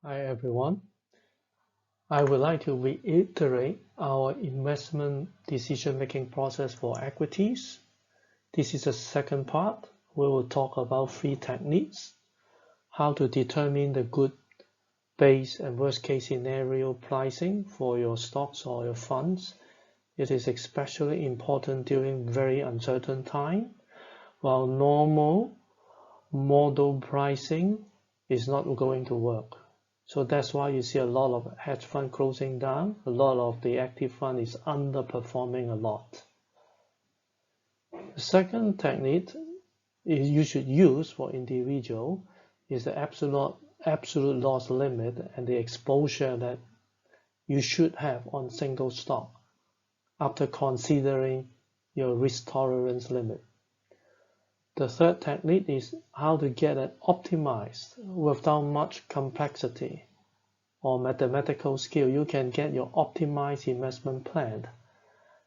Hi everyone. I would like to reiterate our investment decision-making process for equities. This is the second part. We will talk about three techniques: how to determine the good, base, and worst-case scenario pricing for your stocks or your funds. It is especially important during very uncertain time, while normal model pricing is not going to work. So that's why you see a lot of hedge fund closing down. A lot of the active fund is underperforming a lot. The second technique you should use for individual is the absolute loss limit and the exposure that you should have on single stock after considering your risk tolerance limit. The third technique is how to get it optimized without much complexity or mathematical skill. You can get your optimized investment plan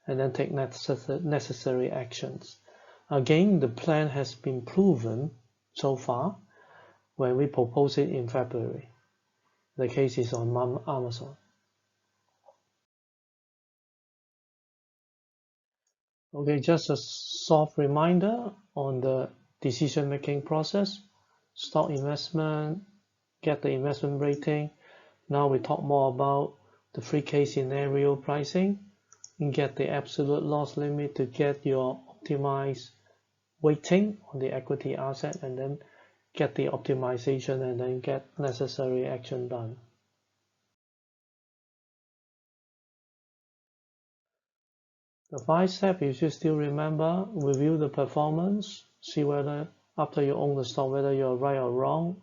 and then take necessary actions. Again, the plan has been proven so far when we proposed it in February. The case is on Amazon. Okay, just a soft reminder on the decision-making process. Stock investment, get the investment rating. Now we talk more about the three case scenario pricing. You get the absolute loss limit to get your optimized weighting on the equity asset, and then get the optimization and then get necessary action done. The 5 steps you should still remember: review the performance, see whether after you own the stock whether you're right or wrong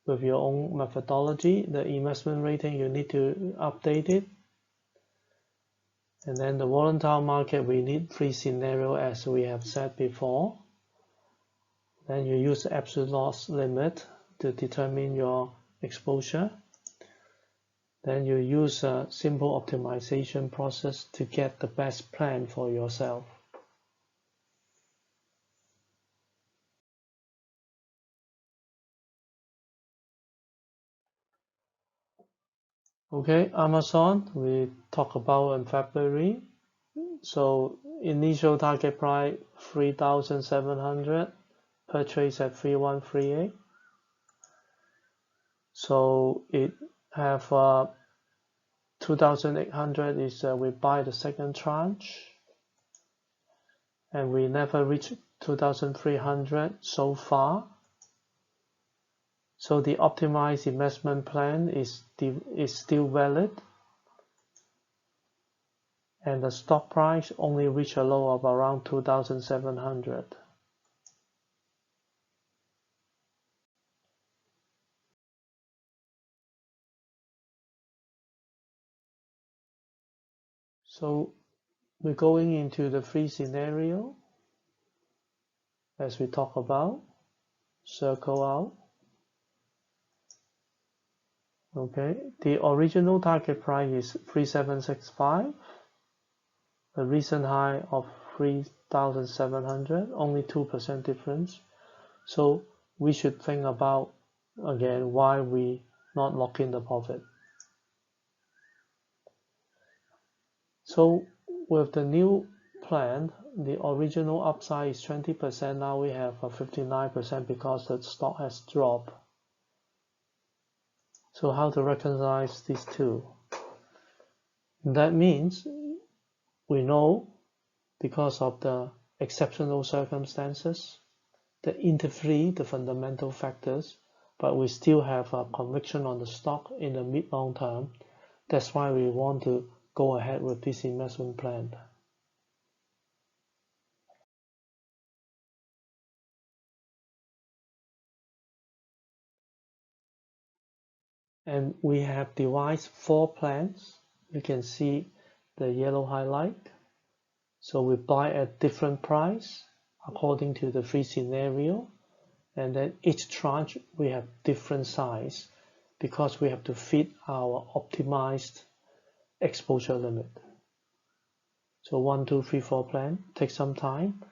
with your own methodology. The investment rating, you need to update it. And then the volatile market, we need three scenarios as we have said before. Then you use the absolute loss limit to determine your exposure. Then you use a simple optimization process to get the best plan for yourself. Okay, Amazon, we talked about in February. So initial target price 3,700, purchase at 3,138. So it have 2,800 is we buy the second tranche, and we never reach 2,300 so far. So the optimized investment plan is still valid, and the stock price only reached a low of around 2,700. So we're going into the free scenario as we talk about. Circle out. Okay, the original target price is 3,765. The recent high of 3,700, only 2% difference. So we should think about again why we not lock in the profit. So with the new plan, the original upside is 20%. Now we have a 59% because the stock has dropped. So how to reconcile these two? That means we know because of the exceptional circumstances that interfere the fundamental factors, but we still have a conviction on the stock in the mid-long term. That's why we want to go ahead with this investment plan. And we have devised 4 plans. You can see the yellow highlight. So we buy at different price according to the free scenario, and then each tranche we have different size because we have to fit our optimized exposure limit. So 1, 2, 3, 4 plan, take some time,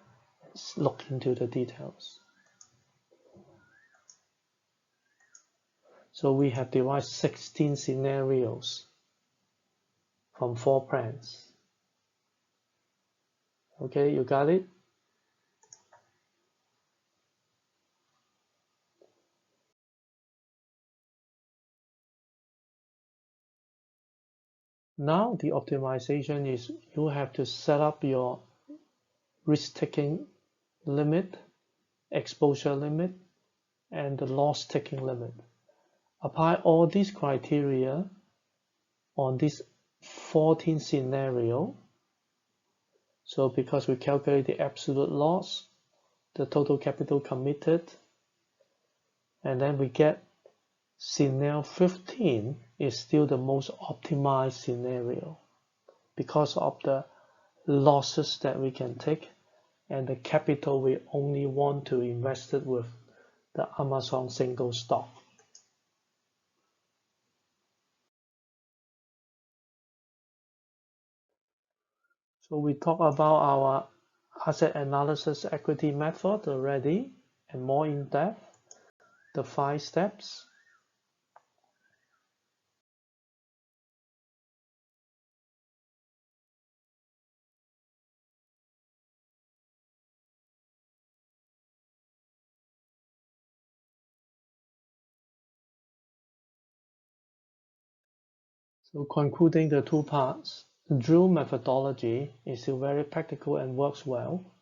look into the details. So we have derived 16 scenarios from 4 plans. Okay, you got it? Now the optimization is you have to set up your risk-taking limit, exposure limit, and the loss-taking limit. Apply all these criteria on this 14 scenario. So because we calculate the absolute loss, the total capital committed, and then we get scenario 15 is still the most optimized scenario because of the losses that we can take and the capital we only want to invest it with the Amazon single stock. So we talked about our asset analysis equity method already and more in depth, the 5 steps. So concluding the 2 parts, the drill methodology is still very practical and works well.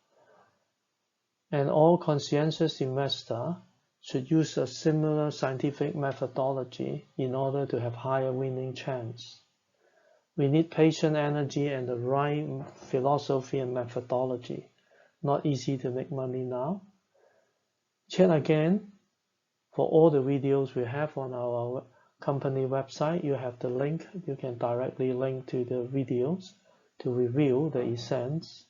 And all conscientious investor should use a similar scientific methodology in order to have higher winning chance. We need patient energy and the right philosophy and methodology. Not easy to make money now. Check again for all the videos we have on our company website. You have the link. You can directly link to the videos to review the essence.